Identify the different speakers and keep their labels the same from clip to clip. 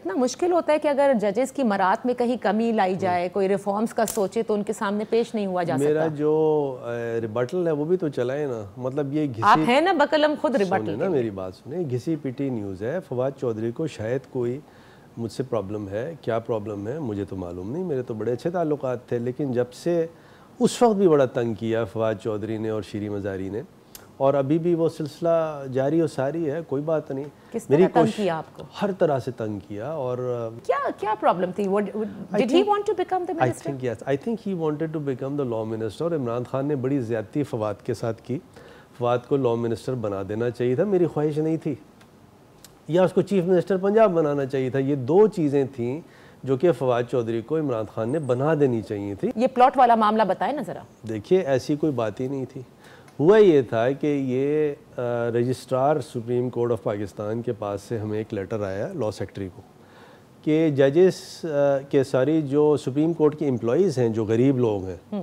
Speaker 1: کتنا مشکل ہوتا ہے کہ اگر ججز کی مراعات میں کہیں کمی لائی جائے, کوئی ریفارمز کا سوچے تو ان کے سامنے پیش نہیں ہوا جا سکتا.
Speaker 2: میرا جو ریبٹل ہے وہ بھی تو چلائے نا, مطلب یہ گھسی,
Speaker 1: آپ ہیں نا بقلم خود ریبٹل
Speaker 2: نا میری بات سنیں, گھسی پیٹی نیوز ہے. فواد چودھری کو شاید کوئی مجھ سے پرابلم ہے, کیا پرابلم ہے مجھے تو معلوم نہیں, میرے تو بڑے اچھے تعلقات تھے, لیکن جب سے اس وقت بھی بڑا تنگ کیا فواد چودھری نے اور شیریں مزاری نے, اور ابھی بھی وہ سلسلہ جاری و ساری ہے, کوئی بات نہیں.
Speaker 1: کس طرح تنگ کیا آپ کو؟
Speaker 2: ہر طرح سے تنگ کیا. اور
Speaker 1: کیا پرابلم تھی؟ Did he want to become the minister?
Speaker 2: I think he wanted to become the law minister. اور عمران خان نے بڑی زیادتی فواد کے ساتھ کی. فواد کو لاء منسٹر بنا دینا چاہیے تھا, میری خواہش نہیں تھی, یا اس کو چیف منسٹر پنجاب بنانا چاہیے تھا. یہ دو چیزیں تھیں جو کہ فواد چودھری کو عمران خان نے بنا دینی چاہیے تھی.
Speaker 1: یہ پلاٹ والا معاملہ بتائیں نا ذرا.
Speaker 2: دیکھیے ایسی کوئی بات ہی نہیں تھی. ہوا یہ تھا کہ یہ registrar supreme court of Pakistan کے پاس سے ہمیں ایک لیٹر آیا لاء سیکٹری کو کہ ججز کے ساری جو سپریم کورٹ کے امپلائیز ہیں جو غریب لوگ ہیں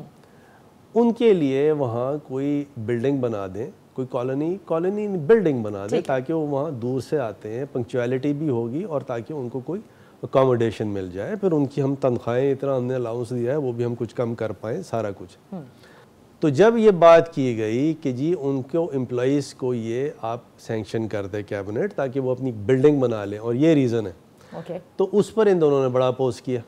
Speaker 2: ان کے لیے وہاں کوئی بلڈنگ بنا دیں, کوئی کالونی بلڈنگ بنا دیں تاکہ وہ وہاں دور سے آتے ہیں, پنکچویلٹی بھی ہوگی اور تاکہ ان کو کوئی اکاموڈیشن مل جائے, پھر ان کی ہم تنخواہیں اتنا ہم نے الاؤنس دیا ہے وہ بھی ہم کچھ کم کر پائیں, سارا کچھ. تو جب یہ بات کی گئی کہ جی ان کو امپلائیز کو یہ آپ سینکشن کر دیں کیبنٹ تاکہ وہ اپنی بلڈنگ بنا لیں اور یہ ریزن ہے, تو اس پر ان دونوں نے بڑا اپوز کیا.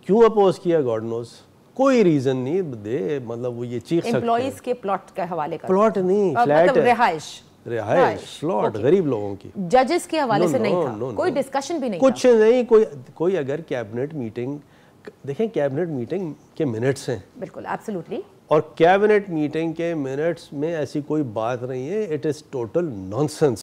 Speaker 2: کیوں اپوز کیا گاڈ نوز, کوئی ریزن نہیں دے, مطلب وہ یہ چیخ سکتے ہیں
Speaker 1: امپلائیز کے پلاٹ کے حوالے کا,
Speaker 2: پلاٹ نہیں فلیٹ,
Speaker 1: رہائش
Speaker 2: پلاٹ غریب لوگوں کی,
Speaker 1: ججز کے حوالے سے نہیں تھا, کوئی ڈسکشن بھی نہیں,
Speaker 2: کچھ نہیں. کوئی اگر کیبنٹ میٹنگ دیکھیں, کیبنٹ میٹنگ کے منٹس ہیں,
Speaker 1: بالکل ایبسلیوٹلی,
Speaker 2: اور کیبنٹ میٹنگ کے منٹس میں ایسی کوئی بات نہیں ہے, it is total naan sense.